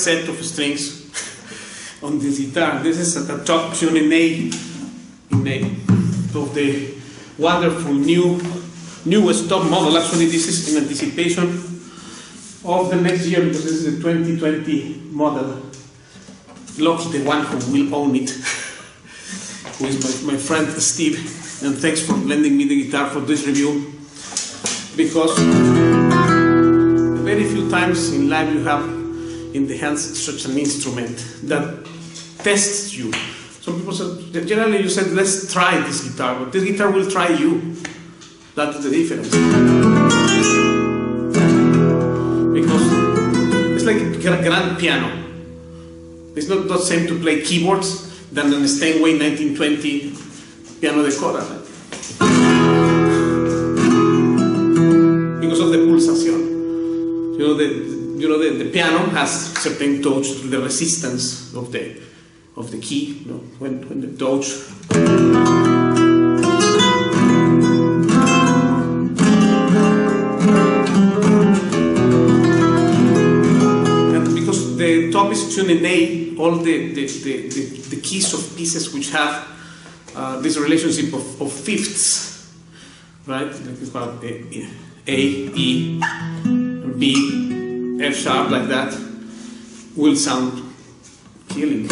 set of strings on this guitar. This is a top tune in A of the wonderful newest top model. Actually, this is in anticipation of the next year, because this is the 2020 model. Lucky the one who will own it, who is my friend Steve, and thanks for lending me the guitar for this review, because very few times in life you have in the hands such an instrument that tests you. Some people said, generally you said, let's try this guitar, but this guitar will try you. That's the difference. Because it's like a grand piano. It's not the same to play keyboards than an Steinway 1920 piano de coda. Because of the pulsation. The piano has certain touch to the resistance of the key. When the touch. The top is tuned in A, all the keys of pieces which have this relationship of fifths, right? Like it's about A, E, B, F sharp, like that, will sound killing.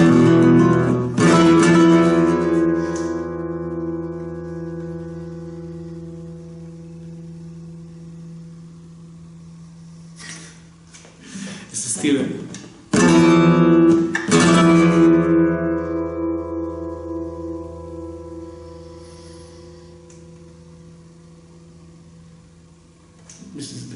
It's still. This is the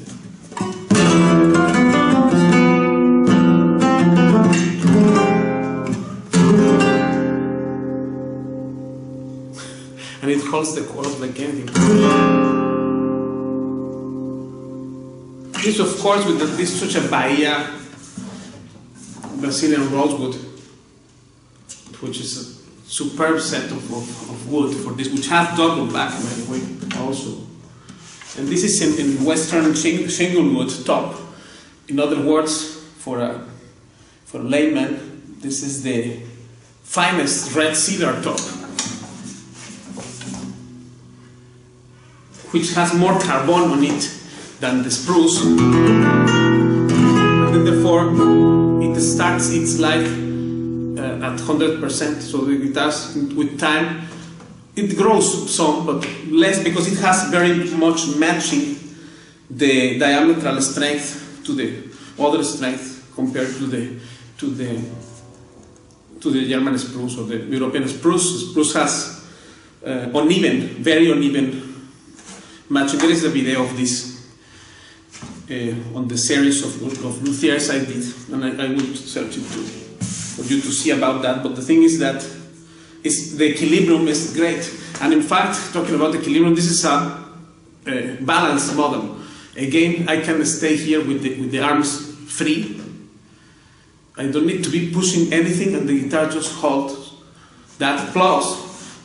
and it holds the chords like anything. This, of course, with this such a Bahia Brazilian rosewood, which is a superb set of wood for this, which has double back, by the way, also. And this is in Western shinglewood top. In other words, for a layman, this is the finest red cedar top, which has more carbon on it than the spruce, and therefore it starts its life at 100%. So the guitars, with time, it grows some, but less, because it has very much matching the diametral strength to the other strength compared to the German spruce or the European spruce. Spruce has very uneven matching. There is a video of this on the series of luthiers I did, and I will search it for you to see about that. But the thing is that the equilibrium is great, and in fact, talking about the equilibrium, this is a balanced model. Again, I can stay here with the arms free. I don't need to be pushing anything, and the guitar just holds that. Plus,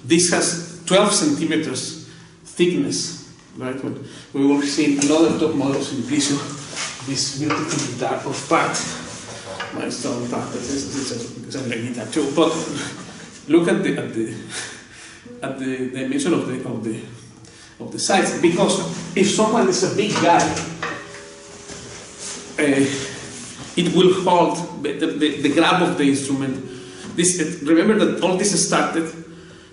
this has 12 centimeters thickness. Right? We will see another top models in Piso. This beautiful guitar of part, my stone part. It's a great guitar too. But look at the dimension of the sides. Because if someone is a big guy, it will hold the grab of the instrument. Remember that all this started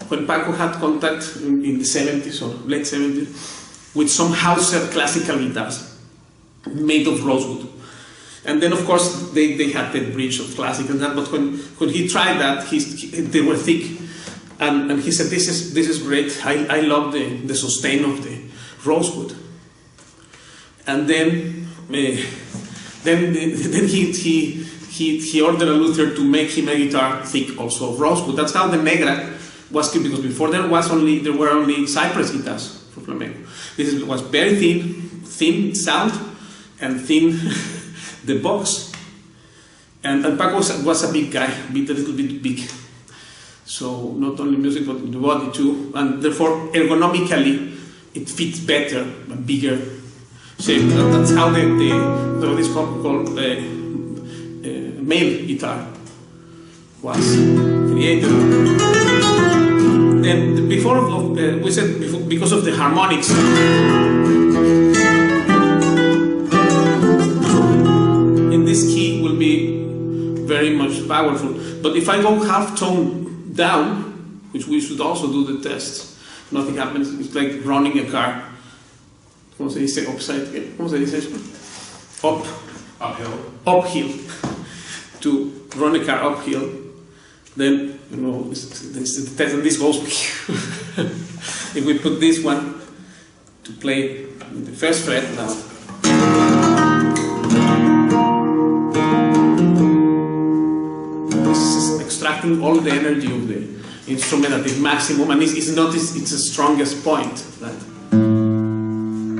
when Paco had contact in the 70s or late 70s. With some Hauser classical guitars made of rosewood. And then, of course, they had the bridge of classic and that, but when he tried that, they were thick. And he said, this is great, I love the sustain of the rosewood. And then he ordered a luthier to make him a guitar thick also of rosewood. That's how the Negra was killed, because before there were only cypress guitars for flamenco. This was very thin sound, and thin the box. And Paco was a big guy, a little bit big. So not only music, but the body too. And therefore, ergonomically, it fits better, a bigger shape. That's how what is called male guitar was created. And before we said because of the harmonics, in this key will be very much powerful. But if I go half tone down, which we should also do the test, nothing happens. It's like running a car. ¿Cómo se dice upside? ¿Cómo se dice eso? Uphill. To run a car uphill, then you know the test, and this goes. If we put this one to play in the first fret now, this is extracting all the energy of the instrument at its maximum, and it's not its strongest point, right?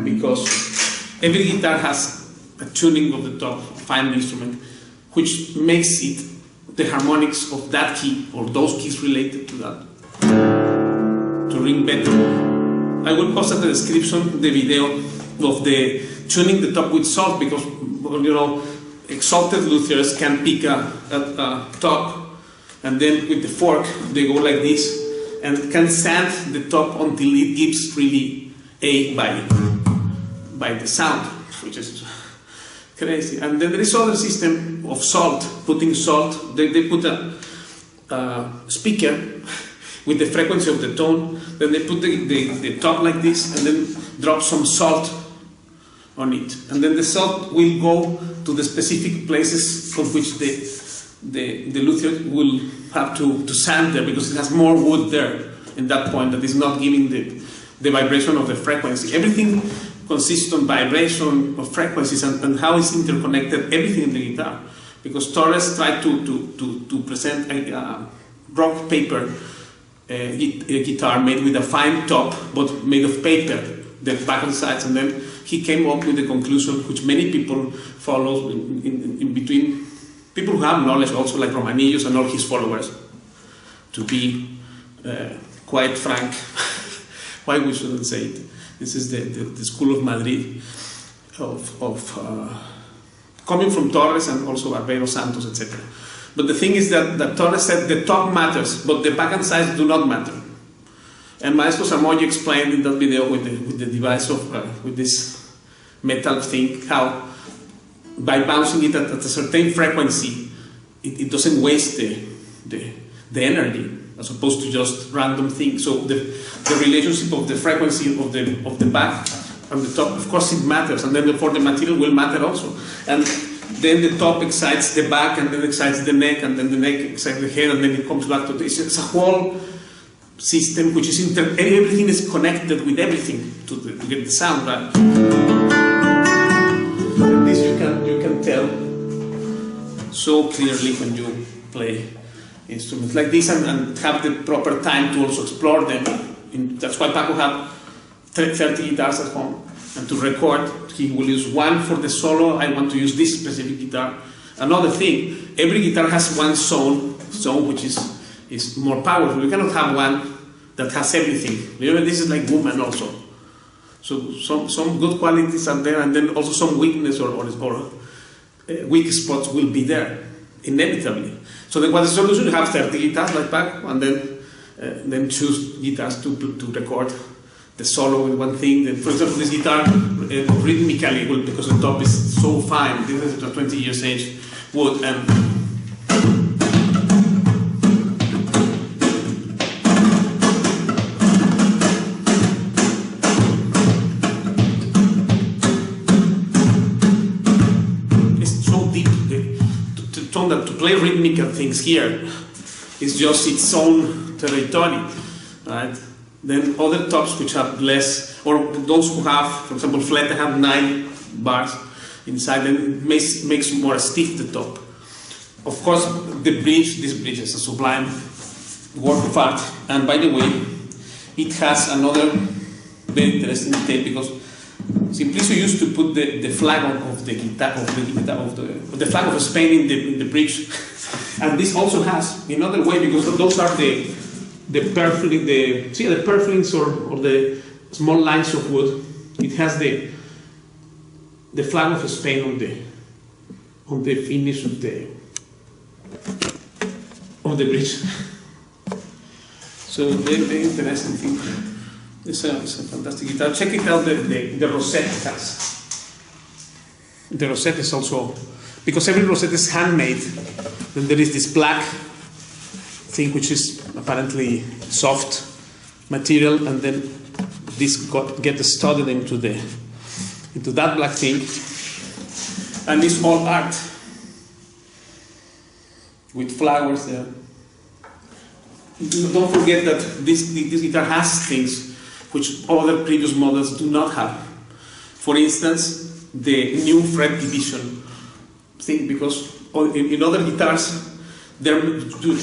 Because every guitar has a tuning of the top final instrument, which makes it the harmonics of that key or those keys related to that to ring better. I will post at the description the video of the tuning the top with salt, because you know exalted luthiers can pick a top, and then with the fork they go like this and can sand the top until it gives really A by the sound, which is crazy. And then there is other system of salt, putting salt. They put a speaker with the frequency of the tone, then they put the top like this and then drop some salt on it, and then the salt will go to the specific places for which the luthier will have to sand there, because it has more wood there in that point that is not giving the vibration of the frequency. Everything consists on vibration of frequencies and how it's interconnected, everything in the guitar. Because Torres tried to present a rock paper a guitar made with a fine top but made of paper, the back and sides, and then he came up with the conclusion, which many people follow in between people who have knowledge, also like Romanillos and all his followers, to be quite frank. Why we shouldn't say it? This is the school of Madrid of coming from Torres and also Barbero, Santos, etc. But the thing is that Torres said the top matters, but the back and sides do not matter. And Maestro Samoy explained in that video with the device of with this metal thing, how by bouncing it at a certain frequency, it doesn't waste the energy, as opposed to just random things. So the relationship of the frequency of the back and the top, of course it matters, and then therefore the material will matter also. And then the top excites the back, and then excites the neck, and then the neck excites the head, and then it comes back to this. It's a whole system which is everything is connected with everything to get the sound right. And this you can tell so clearly when you play instruments like this and have the proper time to also explore them. That's why Paco had 30 guitars at home, and to record he will use one for the solo. I want to use this specific guitar. Another thing, every guitar has one zone which is more powerful. You cannot have one that has everything. Remember, this is like Woman also. So some good qualities are there, and then also some weakness or weak spots will be there inevitably. So then what's the solution? You have 30 guitars like Paco, and then choose guitars to record the solo with one thing. Then, for example, this guitar rhythmically, because the top is so fine, this is a 20 years age wood, and it's so deep. To play rhythmical things here is just its own territory, right? Then other tops which have less, or those who have, for example, Fleta have 9 bars inside, then it makes more stiff the top. Of course, this bridge is a sublime work of art, and by the way, it has another very interesting detail, because Simplicio used to put the flag of the guitar, the flag of Spain in the bridge, and this also has in other way, because those are the purflings or the small lines of wood. It has the flag of Spain on the finish of the of the bridge. So very interesting thing. It's a fantastic guitar. Check it out, the rosette it has. The rosette is also, because every rosette is handmade, then there is this black thing which is apparently soft material, and then this gets studded into that black thing, and it's all art with flowers there. Don't forget that this guitar has things which other previous models do not have. For instance, the new fret division thing, because in other guitars,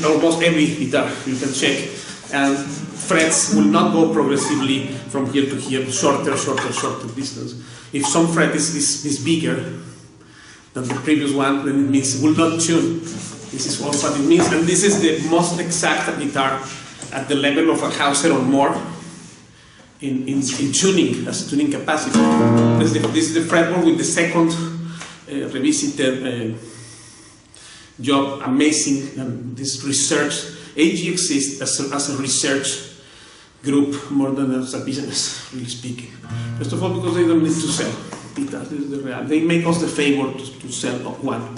almost every guitar you can check, and frets will not go progressively from here to here, shorter distance. If some fret is bigger than the previous one, then it means it will not tune. This is also what it means, and this is the most exact guitar at the level of a Hauser or more in tuning, as a tuning capacity. This is the fretboard with the second revisited job, amazing, and this research. AG exists as a research group more than as a business, really speaking. First of all, because they don't need to sell guitars. This is the reality. They make us the favor to sell one.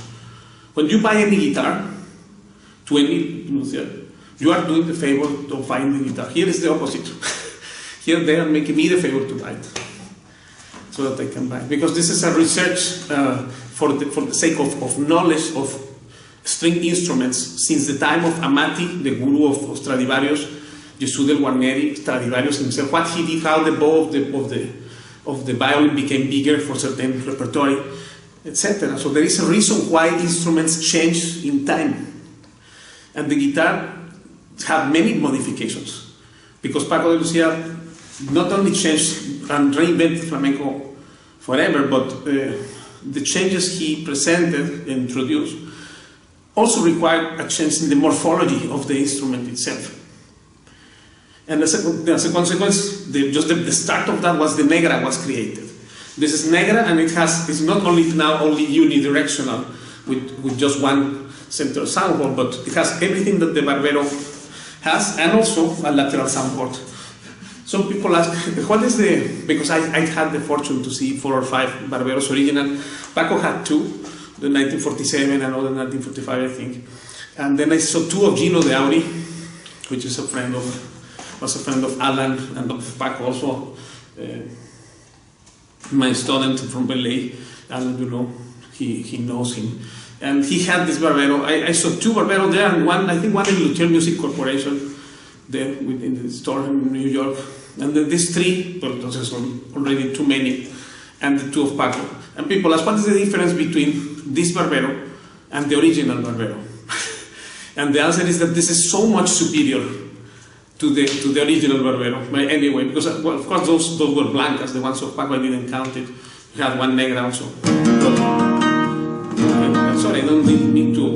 When you buy any guitar to any musician, you are doing the favor of buying the guitar. Here is the opposite. Here they are making me the favor to buy it, so that I can buy it. Because this is a research for the sake of knowledge of string instruments since the time of Amati, the guru of Stradivarius, Gesù del Guarneri, Stradivarius himself. What he did, how the bow of the violin became bigger for certain repertoire, etc. So there is a reason why instruments change in time, and the guitar have many modifications, because Paco de Lucia not only changed and reinvented flamenco forever, but the changes he presented and introduced also required a change in the morphology of the instrument itself. And as a consequence, the start of that was the Negra was created. This is Negra, and it's not only now only unidirectional with just one central soundboard, but it has everything that the Barbero has, and also a lateral soundboard. Some people ask, what is because I had the fortune to see 4 or 5 Barberos original. Paco had 2, the 1947 and another 1945, I think. And then I saw 2 of Gino de Auri, which is was a friend of Alan and of Paco also. My student from LA, Alan, he knows him. And he had this Barbero. I saw 2 Barbero there, and I think one in Luthier Music Corporation, there in the store in New York. And then these 3, well, those are already too many, and the 2 of Paco. And people ask, what is the difference between this Barbero and the original Barbero? And the answer is that this is so much superior to the original Barbero. But anyway, because well, of course those were blancas, the ones of Paco I didn't count it. We had one Negra also. But, sorry, I don't need to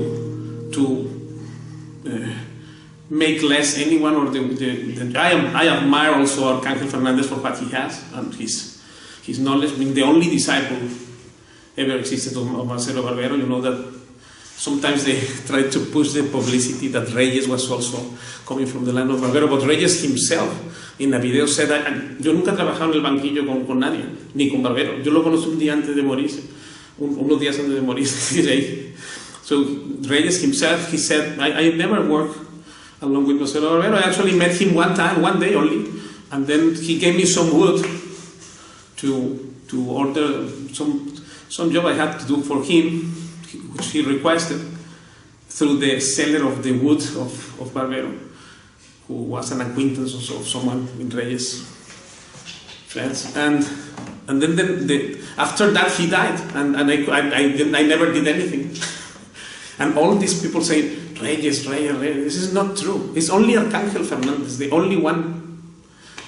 make less anyone, or I admire also Arcangel Fernandez for what he has and his knowledge. I mean, the only disciple ever existed of Marcelo Barbero. You know that sometimes they try to push the publicity that Reyes was also coming from the land of Barbero, but Reyes himself in a video said, yo nunca he trabajado en el banquillo con nadie, ni con Barbero. Yo lo conocí un día antes de morirse, unos días antes de morirse. So Reyes himself, he said, I never worked along with Marcelo Barbero. I actually met him one day only, and then he gave me some wood to order some job I had to do for him, which he requested through the seller of the wood of Barbero, who was an acquaintance of someone in Reyes' friends. And then after that he died, and I never did anything. And all these people say, Reyes, this is not true. It's only Arcangel Fernandez, the only one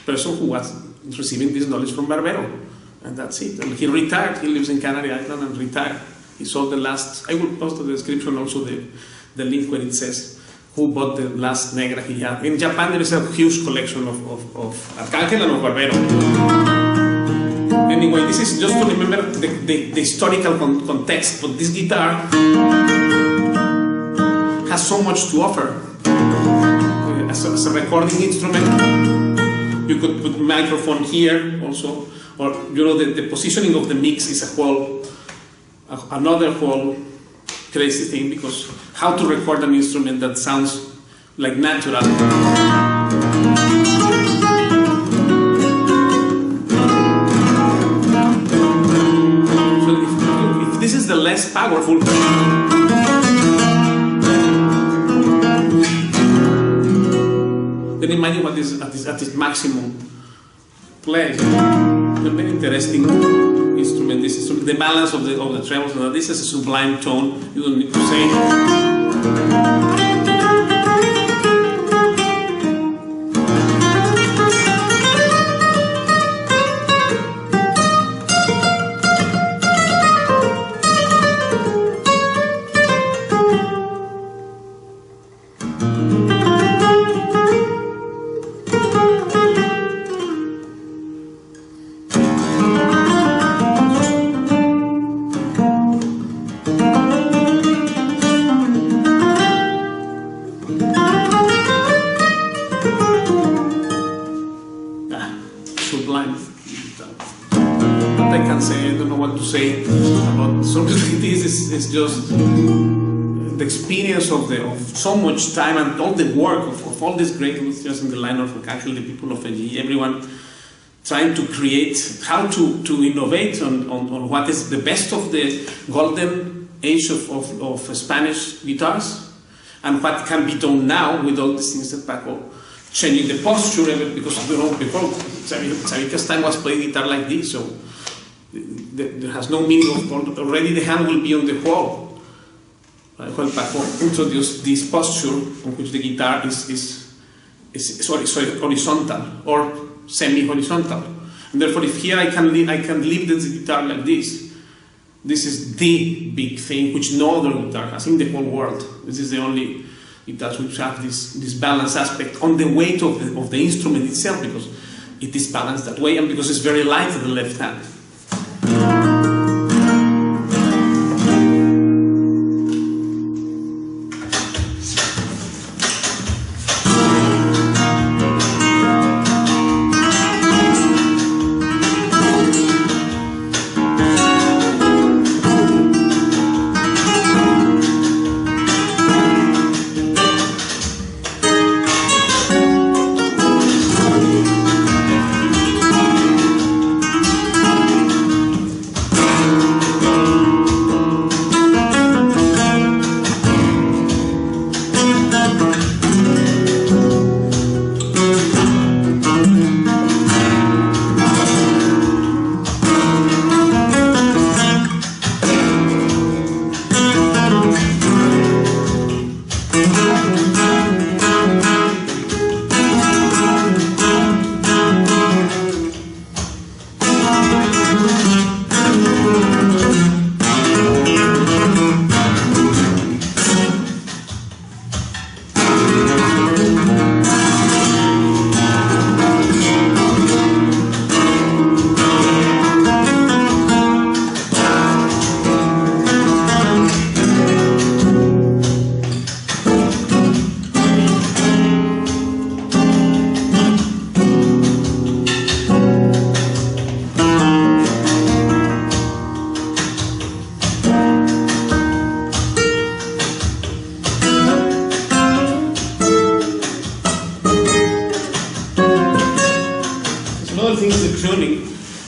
person who was receiving this knowledge from Barbero. And that's it. And he retired. He lives in Canary Island and retired. He sold the last, I will post in the description also the link where it says who bought the last Negra he had. In Japan there is a huge collection of Arcangel and of Barbero. Anyway, this is just to remember the historical context, but this guitar has so much to offer. As a recording instrument, you could put microphone here also, or you know, the positioning of the mix is another whole crazy thing, because how to record an instrument that sounds like natural. So if this is the less powerful, then imagine what is at its maximum play. It's a very interesting instrument. This is the balance of the trebles. Now, this is a sublime tone. You don't need to say. It's just the experience of so much time and all the work of all these great musicians in the line of Arcangel, the people of AG, everyone trying to create, how to innovate on what is the best of the golden age of Spanish guitars, and what can be done now with all these things that Paco, changing the posture, because you know, before Xavica's time was playing guitar like this, so there has no meaning of already the hand will be on the wall. When Paco introduced this posture on which the guitar is horizontal or semi-horizontal, and therefore if here I can leave the guitar like this. This is the big thing which no other guitar has in the whole world. This is the only guitars which have this balance aspect on the weight of the instrument itself, because it is balanced that way and because it's very light in the left hand.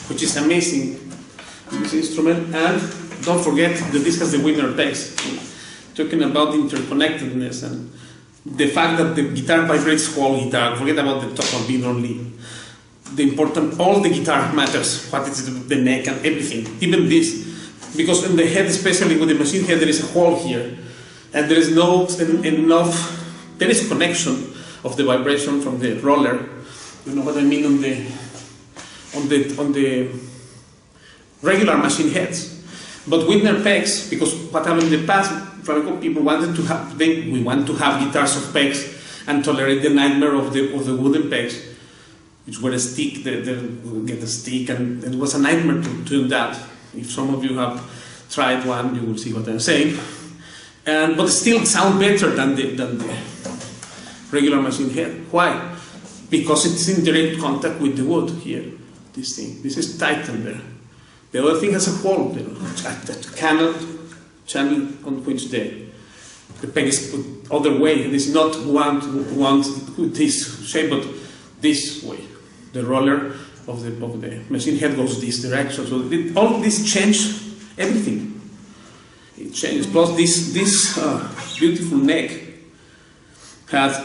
Which is amazing, this instrument. And don't forget that this has the Wittner pegs. Talking about interconnectedness and the fact that the guitar vibrates whole guitar. Forget about the top beat only. The important, all the guitar matters. What is the neck and everything, even this, because in the head, especially with the machine head, there is a hole here, and there is no enough. There is connection of the vibration from the roller. You know what I mean on the regular machine heads. But Wittner pegs, because what happened in the past, Flamenco people wanted to have, we want to have guitars of pegs and tolerate the nightmare of the wooden pegs, which were a stick, they get a stick, and it was a nightmare to do that. If some of you have tried one, you will see what I'm saying. but still sound better than the regular machine head. Why? Because it's in direct contact with the wood here. This thing. This is tightened there. The other thing has a hole there, channel on which the peg is put other way. It is not one with this shape, but this way. The roller of the machine head goes this direction. So all this change everything. It changes. Plus this beautiful neck has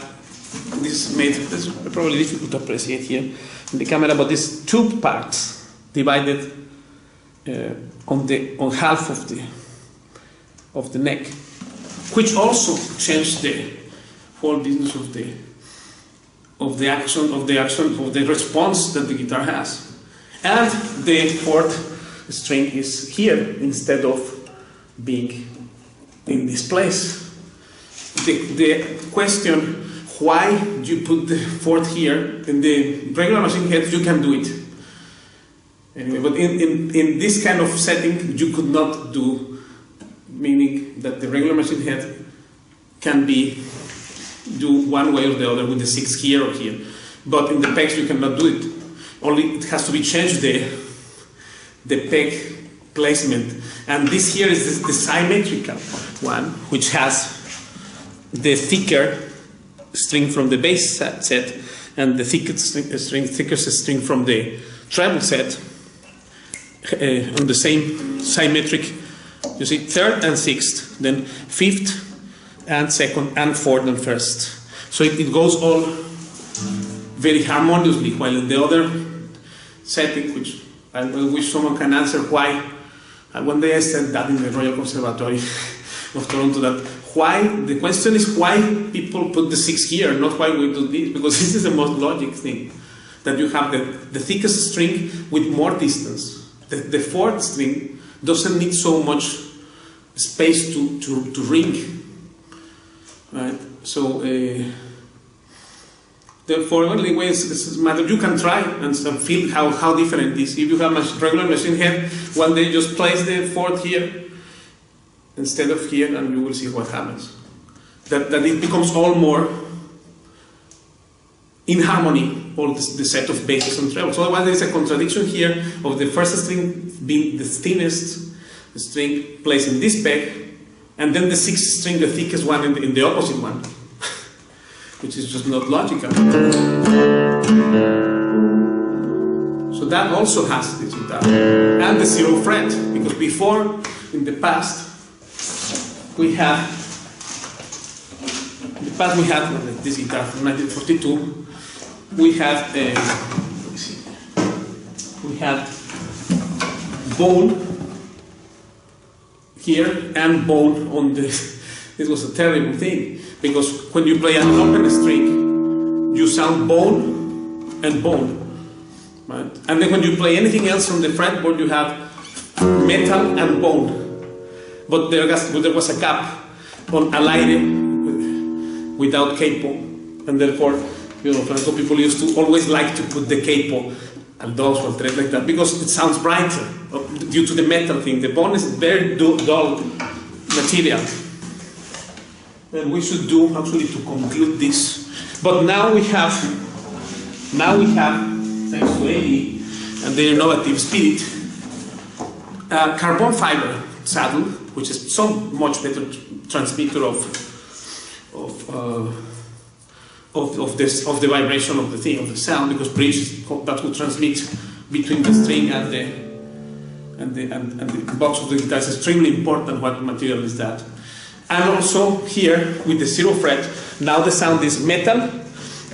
this made. It's probably difficult to appreciate here in the camera, but these two parts divided on half of the neck, which also changed the whole business of the action of the response that the guitar has. And the fourth string is here instead of being in this place. The question, why do you put the fourth here? In the regular machine head you can do it anyway, but in this kind of setting you could not do, meaning that the regular machine head can be do one way or the other with the sixth here or here, but in the pegs you cannot do it. Only it has to be changed the peg placement, and this here is the symmetrical one, which has the thicker string from the bass set and the thickest string from the treble set on the same symmetric. You see, third and sixth, then fifth and second and fourth and first. So it goes all very harmoniously, while in the other setting, which I wish someone can answer why. One day I said that in the Royal Conservatory of Toronto, that why, the question is why people put the sixth here, not why we do this, because this is the most logic thing, that you have the thickest string with more distance. The fourth string doesn't need so much space to ring, right? So therefore, only ways this matter. You can try and feel how different it is. If you have a regular machine head, one day just place the fourth here instead of here, and you will see what happens. That it becomes all more in harmony, all the set of basses and trebles. Otherwise, there is a contradiction here of the first string being the thinnest string placed in this peg, and then the sixth string, the thickest one, in the opposite one, which is just not logical. So that also has this guitar. And the zero fret, because before, in the past, we had this guitar from 1942. We had bone here and bone on the. This was a terrible thing, because when you play an open string, you sound bone and bone, right? And then when you play anything else on the fretboard, you have metal and bone. But there was a gap on al aire without capo, and therefore, Flamenco people used to always like to put the capo and dos or tres like that, because it sounds brighter due to the metal thing. The bone is very dull material. And we should do actually to conclude this. But now we have, thanks to Eddie and their innovative spirit, a carbon fiber saddle, which is so much better transmitter of the vibration of the thing, of the sound, because bridge that will transmit between the string and the box of the guitar is extremely important. What material is that? And also here with the zero fret, now the sound is metal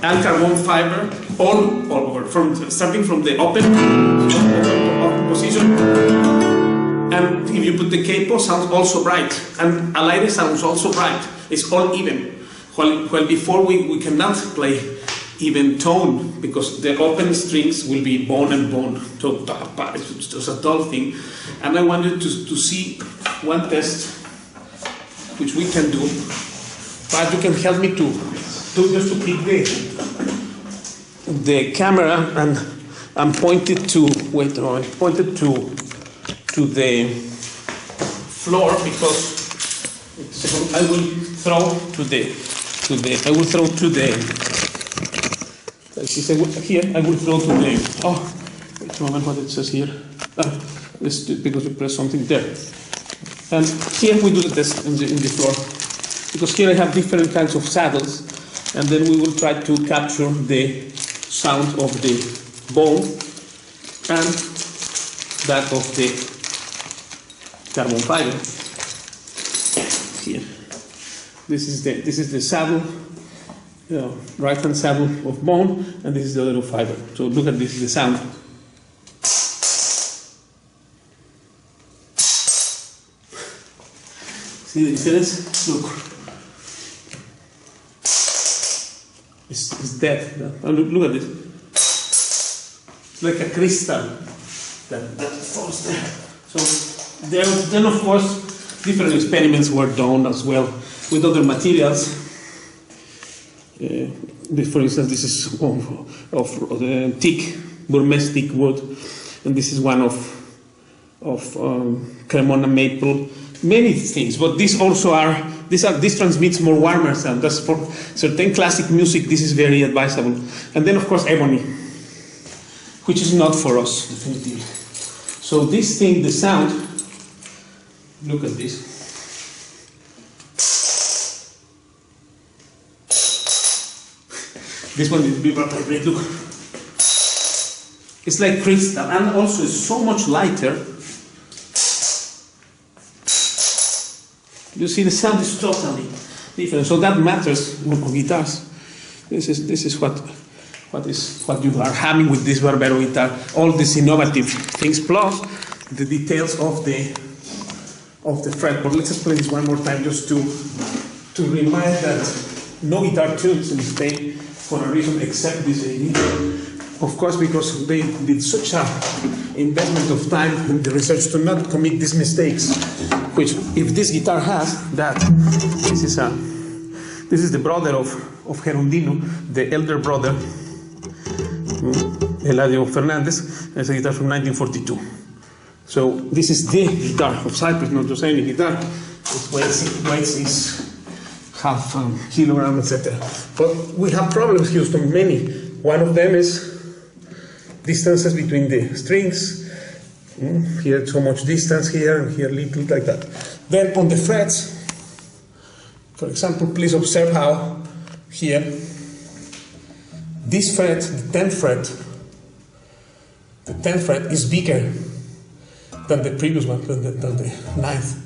and carbon fiber all over, starting from the open position. And if you put the capo, sounds also bright, and al aire sounds also bright. It's all even. While before we cannot play even tone, because the open strings will be bone and bone. So it's just a dull thing. And I wanted to see one test which we can do, but you can help me to just to pick the camera and point it to point it to the floor, because So I will throw to the I will throw to the here I will throw to the wait a moment, what it says here. This because we press something there. And here we do the test in the floor, because here I have different kinds of saddles, and then we will try to capture the sound of the bone and that of the carbon fiber. Here, this is the saddle, right hand saddle of bone, and this is the other fiber. So look at this, the sound. See the difference? Look. It's dead. Look at this. It's like a crystal that falls there. So then of course different experiments were done as well with other materials. For instance, this is of thick Burmese thick wood, and this is one of Cremona maple. Many things, but these transmits more warmer sound. That's for certain classic music. This is very advisable. And then of course ebony, which is not for us definitively. So this thing, the sound. Look at this. This one is vibrate. Look, it's like crystal, and also it's so much lighter. You see, the sound is totally different. So that matters on guitars. This is what you are having with this Barbero guitar. All these innovative things, plus the details of the fretboard. Let's just play this one more time, just to remind that no guitar tunes in Spain for a reason except this AD. Of course, because they did such a investment of time in the research to not commit these mistakes. Which, if this guitar has that, this is the brother of Gerundino, the elder brother, Eladio Fernandez. It's a guitar from 1942. So this is the guitar of Cyprus, not just any guitar. Its weight is half kilogram, etc. But we have problems, Houston, many. One of them is distances between the strings. Here so much distance, here and here little, like that. Then on the frets, for example, please observe how here this fret, the 10th fret is bigger than the previous one, than the 9th.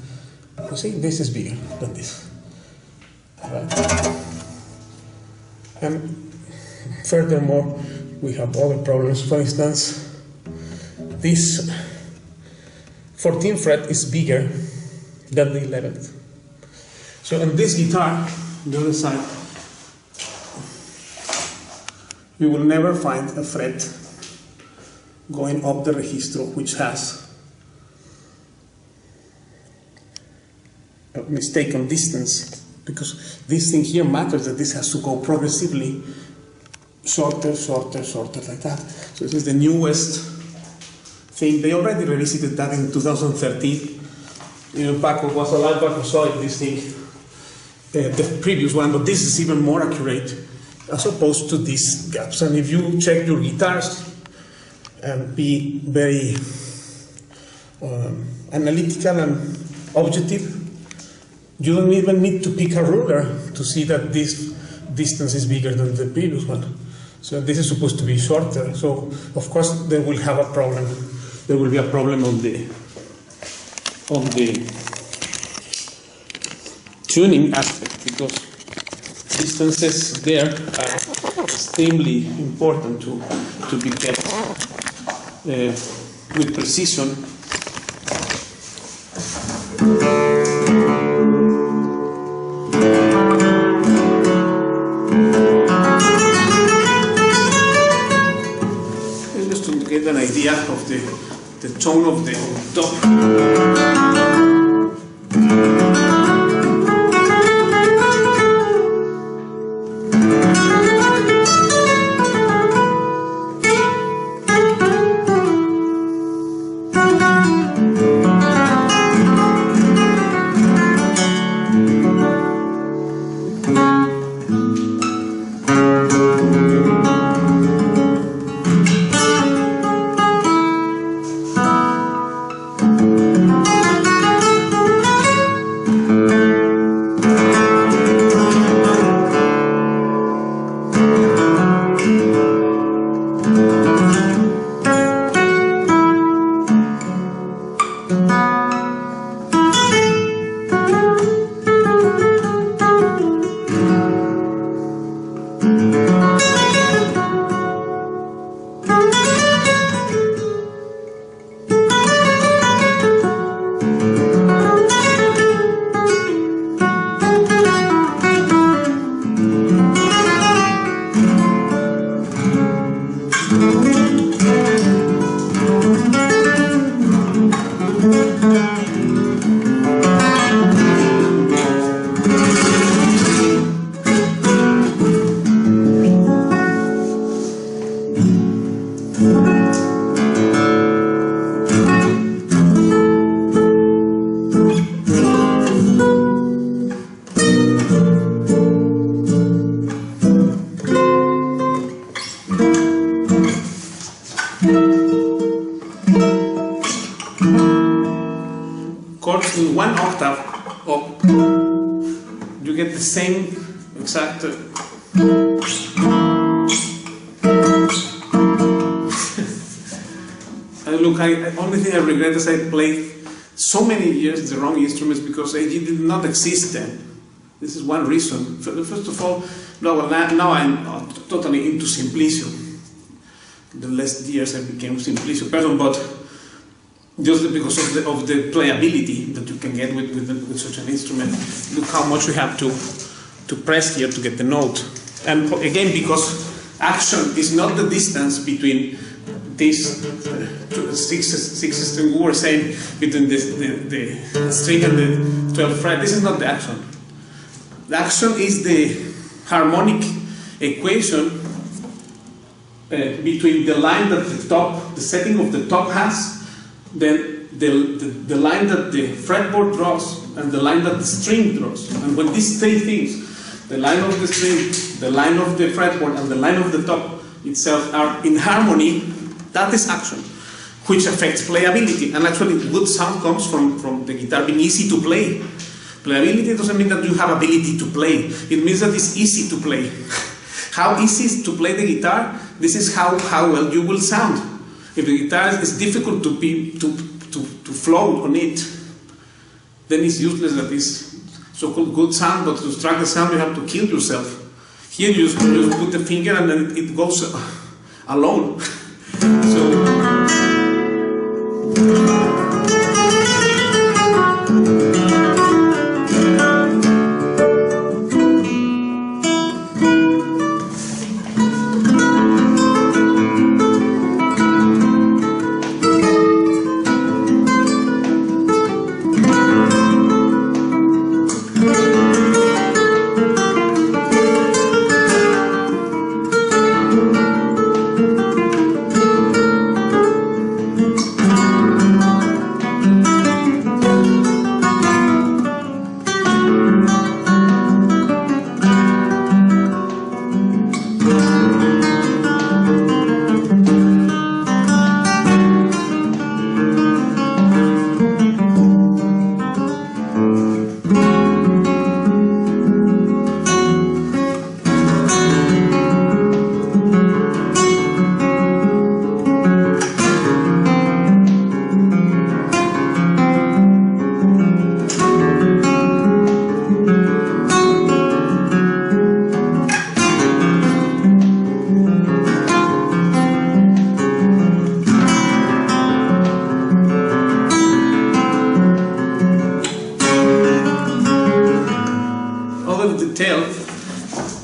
You see, this is bigger than this. Right? And furthermore, we have other problems. For instance, this 14th fret is bigger than the 11th. So on this guitar, on the other side, you will never find a fret going up the registro which has a mistaken distance, because this thing here matters, that this has to go progressively shorter, like that. So this is the newest thing. They already revisited that in 2013. Paco was alive, Paco saw it, this thing, the previous one, but this is even more accurate as opposed to these gaps. And if you check your guitars and be very analytical and objective, you don't even need to pick a ruler to see that this distance is bigger than the previous one. So this is supposed to be shorter. So of course they will have a problem. There will be a problem on the tuning aspect, because distances there are extremely important to be kept with precision. Just to get an idea of the tone of the top. chords in one octave up, you get the same exact. And look, only thing I regret is I played so many years the wrong instruments because it did not exist then. This is one reason. First of all, now I'm totally into Simplicio. The last years I became Simplicio person, but just because of the playability that you can get with such an instrument. Look how much you have to press here to get the note. And again, because action is not the distance between these six string we were saying, between the string and the 12th fret. This is not the action. The action is the harmonic equation between the line that the setting of the top has, then the line that the fretboard draws, and the line that the string draws. And when these three things, the line of the string, the line of the fretboard, and the line of the top itself are in harmony, that is action, which affects playability. And actually, good sound comes from the guitar being easy to play. Playability doesn't mean that you have ability to play. It means that it's easy to play. How easy is to play the guitar? This is how well you will sound. If the guitar is difficult to flow on it, then it's useless that is so-called good sound, but to extract the sound you have to kill yourself. Here you just put the finger and then it goes alone.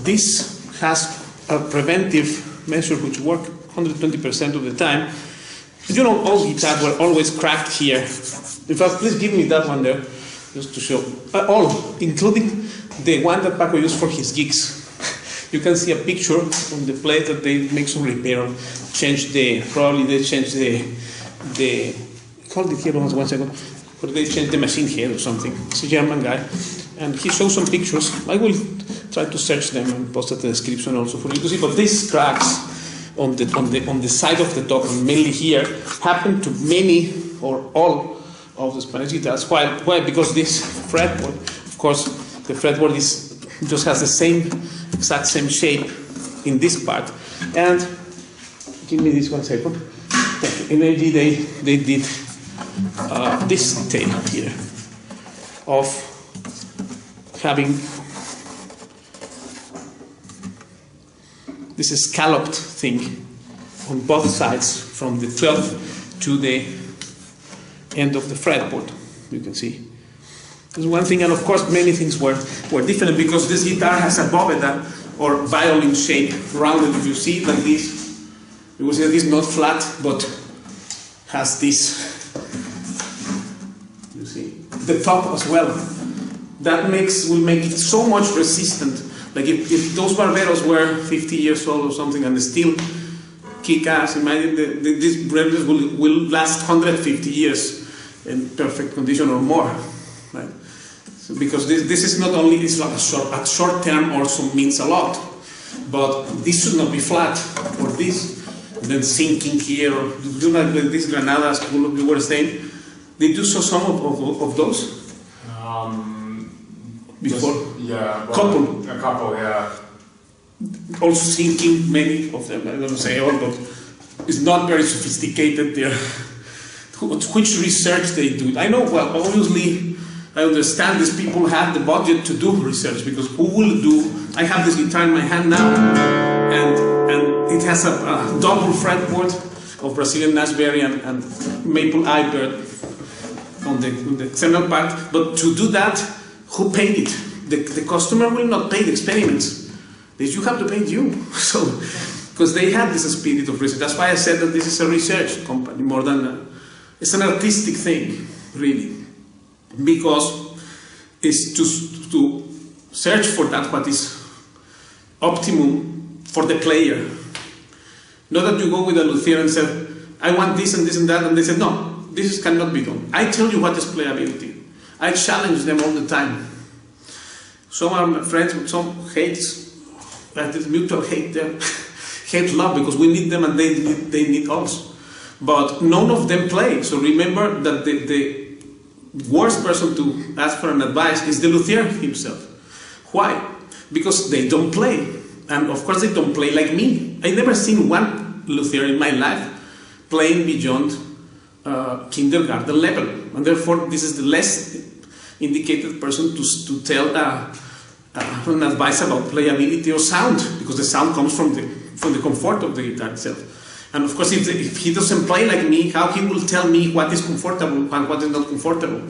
This has a preventive measure which works 120% of the time. You know, all guitars were always cracked here. In fact, please give me that one there, just to show. All, including the one that Paco used for his gigs. You can see a picture on the plate that they make some repair on. Probably they changed the hold it here one second. But they changed the machine here or something. It's a German guy. And he shows some pictures. I will try to search them and post the description also for you to see. But these cracks on the side of the top, and mainly here, happen to many or all of the Spanish guitars. Why? Because this fretboard, of course, the fretboard just has the exact same shape in this part. And give me this 1 second. In AG they did this detail here of having this scalloped thing on both sides from the 12th to the end of the fretboard. You can see. There's one thing, and of course many things were different because this guitar has a boveda or violin shape, rounded. If you see it like this, you will see that it's not flat but has this. You see the top as well. That will make it so much resistant. Like if those Barberos were 50 years old or something and they still kick ass, imagine these Barberos will last 150 years in perfect condition or more. Right? So because this is not only, it's like a short term also means a lot, but this should not be flat, or this, and then sinking here, or do like this Granadas you were saying, Did you saw some of those? Before? Yeah. Well, a couple, yeah. Also thinking many of them, I don't say all, but it's not very sophisticated there. Which research they do. I know, well, obviously, I understand these people have the budget to do research, because who will do, I have this guitar in my hand now, and it has a double fretboard of Brazilian Nashberry and Maple Eyebird on the external part, but to do that, who paid it? The customer will not pay the experiments. You have to pay you. So, because they have this spirit of research. That's why I said that this is a research company more than it's an artistic thing, really, because it's to search for that what is optimum for the player. Not that you go with a luthier and say, I want this and this and that, and they say, no, this cannot be done. I tell you what is playability. I challenge them all the time. Some are my friends, but some hates, that is mutual hate them, hate love, because we need them and they need us. But none of them play. So remember that the worst person to ask for an advice is the luthier himself. Why? Because they don't play. And of course they don't play like me. I never seen one luthier in my life playing beyond kindergarten level. And therefore this is the less indicated person to tell an advice about playability or sound, because the sound comes from the comfort of the guitar itself. And of course, if he doesn't play like me, how he will tell me what is comfortable and what is not comfortable?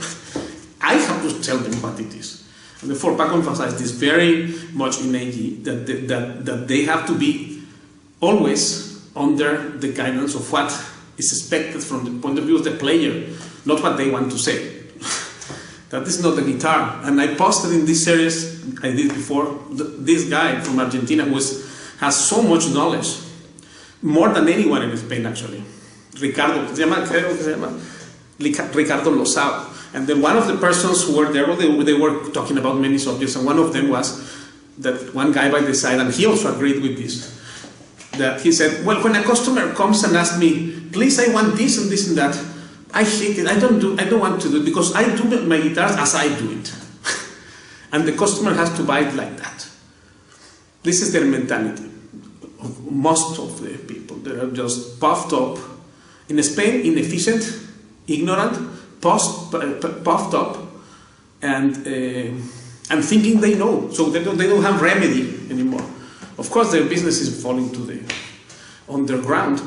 I have to tell them what it is. And therefore, Paco emphasized this very much in AG, that they have to be always under the guidance of what is expected from the point of view of the player, not what they want to say. That is not the guitar. And I posted in this series, I did before, this guy from Argentina who has so much knowledge, more than anyone in Spain actually. Ricardo Lozao. And then one of the persons who were there, they were talking about many subjects, and one of them was that one guy by the side, and he also agreed with this, that he said, well, when a customer comes and asks me, please, I want this and this and that, I hate it, I don't want to do it, because I do my guitars as I do it. And the customer has to buy it like that. This is their mentality. Most of the people, they are just puffed up. In Spain, inefficient, ignorant, puffed up, and thinking they know. So they don't have remedy anymore. Of course, their business is falling to the underground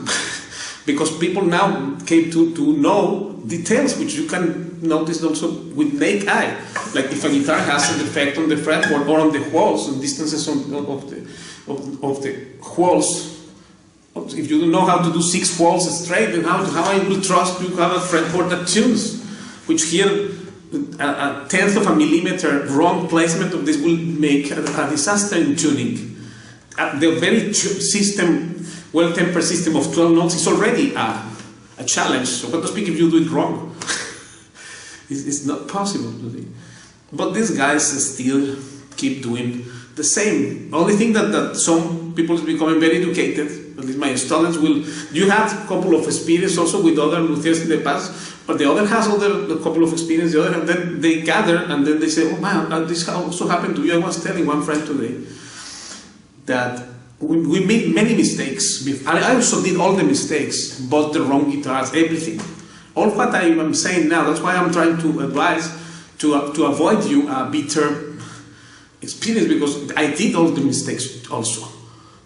because people now came to know details which you can notice also with naked eye. Like if a guitar has an effect on the fretboard or on the walls, and distances of the walls. If you don't know how to do 6 walls straight, then how I will trust you to have a fretboard that tunes, which here a tenth of a millimeter wrong placement of this will make a disaster in tuning. The very well-tempered system of 12 notes is already a challenge. So what to speak if you do it wrong? It's not possible to do. But these guys still keep doing the same. Only thing that some people is becoming very educated, at least my students will. You had a couple of experience also with other luthiers in the past, but the other has a couple of experience, the other, and then they gather and then they say, oh man, this also happened to you. I was telling one friend today that we made many mistakes. I also did all the mistakes, bought the wrong guitars, everything. All what I am saying now, that's why I'm trying to advise to avoid you a bitter experience, because I did all the mistakes also.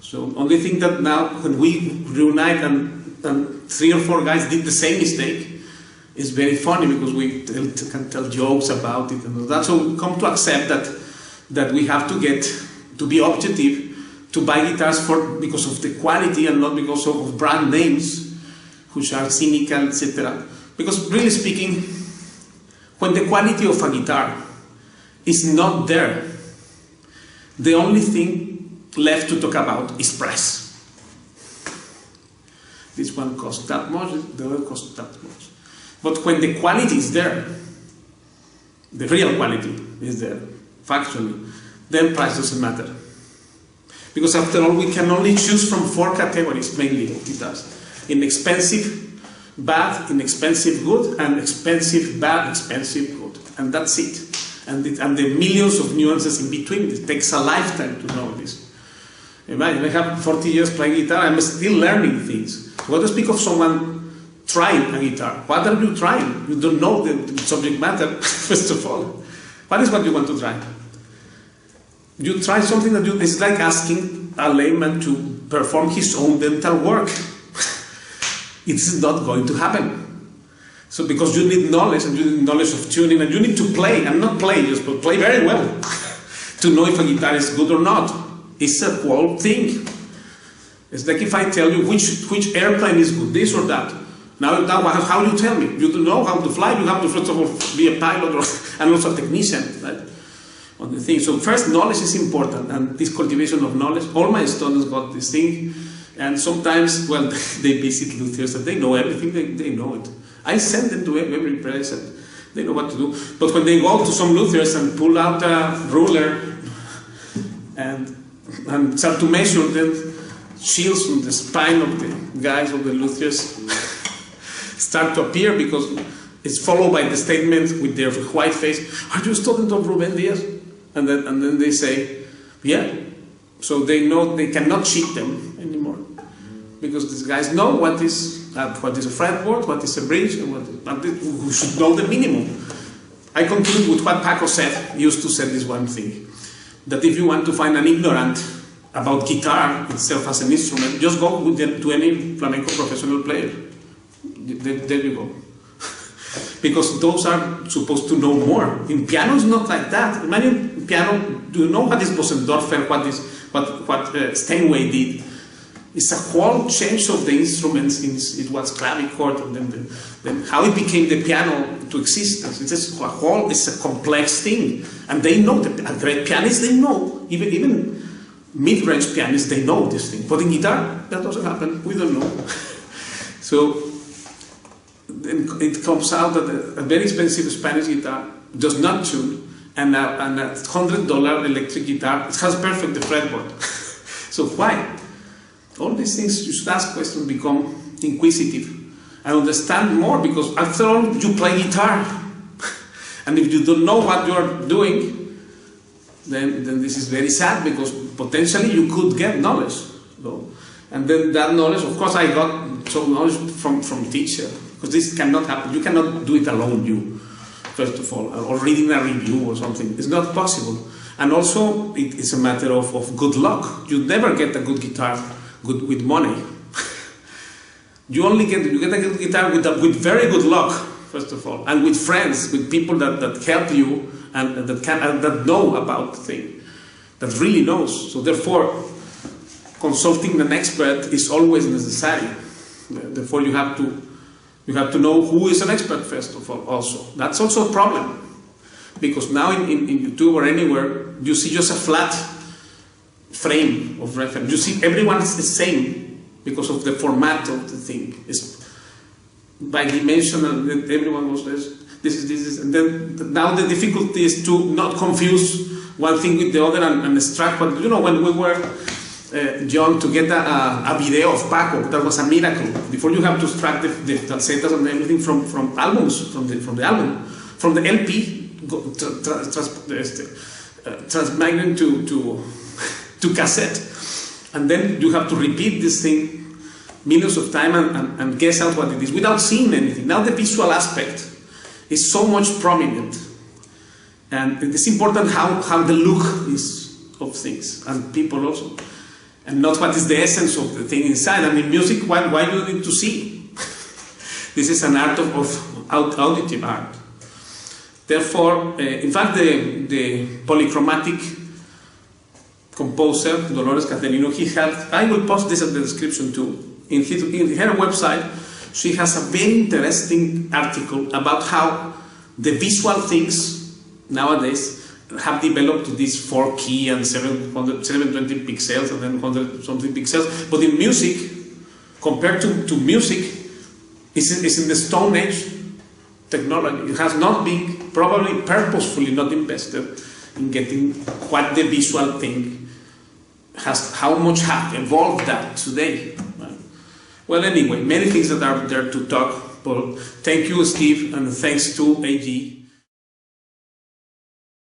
So only thing that now when we reunite and 3 or 4 guys did the same mistake, it's very funny because we can tell jokes about it and all that. So we come to accept that we have to get to be objective, to buy guitars because of the quality and not because of brand names which are cynical, etc. Because really speaking, when the quality of a guitar is not there, the only thing left to talk about is price. This one costs that much, the other costs that much. But when the quality is there, the real quality is there, factually, then price doesn't matter. Because after all, we can only choose from 4 categories, mainly of guitars. Inexpensive, bad, inexpensive, good, and expensive, bad, expensive, good. And that's it. And the millions of nuances in between. It takes a lifetime to know this. Imagine, I have 40 years playing guitar, I'm still learning things. What do you speak of someone trying a guitar? What are you trying? You don't know the subject matter, first of all. What is what you want to try? You try something that it's like asking a layman to perform his own dental work. It's not going to happen. So because you need knowledge, and you need knowledge of tuning, and you need to play, and not play just, but play very well, to know if a guitar is good or not. It's a whole thing. It's like if I tell you which airplane is good, this or that. Now how do you tell me? You don't know how to fly, you have to first of all be a pilot and also a technician, right? On the thing. So first, knowledge is important, and this cultivation of knowledge. All my students got this thing, and sometimes, well, they visit luthiers and they know everything, they know it. I send them to every place and they know what to do. But when they go to some luthiers and pull out a ruler and start to measure, then shields on the spine of the guys of the luthiers start to appear, because it's followed by the statement with their white face, "Are you a student of Ruben Diaz?" And then they say, "Yeah." So they know they cannot cheat them anymore, because these guys know what is a fretboard, what is a bridge, and we should know the minimum. I continue with what Paco said. He used to say this one thing, that if you want to find an ignorant about guitar itself as an instrument, just go to any flamenco professional player. There you go. Because those are supposed to know more. In piano, it's not like that. Imagine piano. Do you know what is Bosendorfer? What Steinway did? It's a whole change of the instruments. It was clavichord, and then how it became the piano to existence. It's a complex thing, and they know. The great pianists, they know. Even mid-range pianists, they know this thing. But in guitar, that doesn't happen. We don't know. So then it comes out that a very expensive Spanish guitar does not tune, and a $100 electric guitar, it has perfect the fretboard. So why? All these things, you should ask questions, become inquisitive, and understand more, because after all, you play guitar. And if you don't know what you are doing, then this is very sad, because potentially you could get knowledge. So, and then that knowledge, of course, I got some knowledge from teacher, because this cannot happen. You cannot do it alone, you, first of all, or reading a review or something. It's not possible. And also, it's a matter of good luck. You never get a good guitar with money. You get a good guitar with very good luck, first of all, and with friends, with people that help you and that know about the thing, that really knows. So therefore, consulting an expert is always necessary. Therefore, you have to know who is an expert, first of all. Also, that's also a problem, because now in YouTube or anywhere, you see just a flat frame of reference. You see everyone is the same because of the format of the thing. It's bidimensional. Everyone was this is, and then now the difficulty is to not confuse one thing with the other and extract. But you know, when we were young, to get a video of Paco, that was a miracle. Before, you have to extract the falsetas and everything from albums, from the album, from the LP, transmigrate to cassette, and then you have to repeat this thing millions of times and guess out what it is without seeing anything. Now the visual aspect is so much prominent, and it's important how the look is of things and people also, and not what is the essence of the thing inside. And in music, why do you need to see? This is an art of auditive art. Therefore, in fact, the polychromatic composer, Dolores Caterino, I will post this in the description too. In her website, she has a very interesting article about how the visual things nowadays have developed this 4-key and 720 pixels and then 100 something pixels. But in music, compared to music, it's in the Stone Age technology. It has not been, probably purposefully not invested in getting what the visual thing has, how much have evolved that today. Right? Well, anyway, many things that are there to talk. Paul. Thank you, Steve, and thanks to AG.